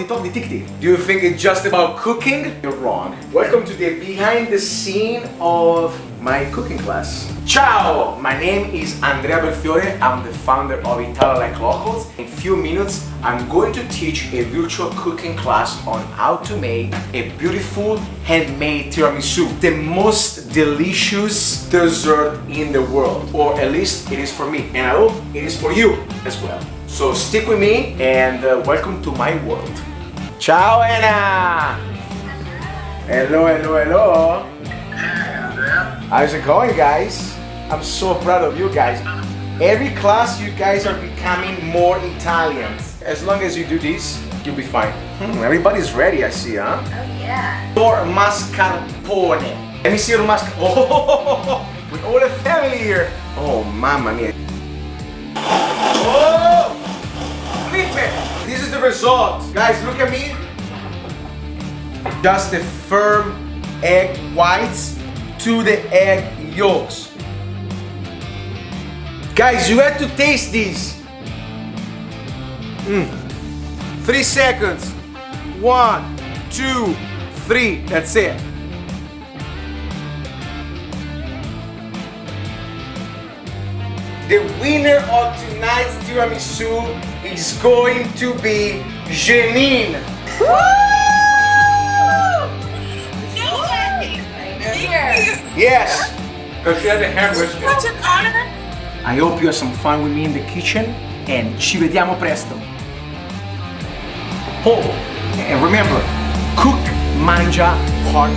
di TikTok. Do you think it's just about cooking? You're wrong. Welcome to the behind the scene of my cooking class. Ciao! My name is Andrea Belfiore. I'm the founder of Italia Like Locals. In a few minutes, I'm going to teach a virtual cooking class on how to make a beautiful handmade tiramisu. The most delicious dessert in the world. Or at least it is for me. And I hope it is for you as well. So stick with me and welcome to my world. Ciao Anna! Hello, hello, hello. How's it going, guys? I'm so proud of you guys. Every class you guys are becoming more Italian. As long as you do this, you'll be fine. Everybody's ready, I see, huh? Oh yeah. Your mascarpone. Let me see your mascarpone. Oh, with all the family here. Oh, mamma mia. Oh! This is the result. Guys, look at me. Just the firm egg whites to the egg yolks. Guys, you have to taste these. 3 seconds. 1, 2, 3. That's it. The winner of tonight's tiramisu is going to be Janine. Yes, because she had a hair whisker. Such an honor. I hope you have some fun with me in the kitchen and ci vediamo presto. Oh, and remember, cook, mangia, heart.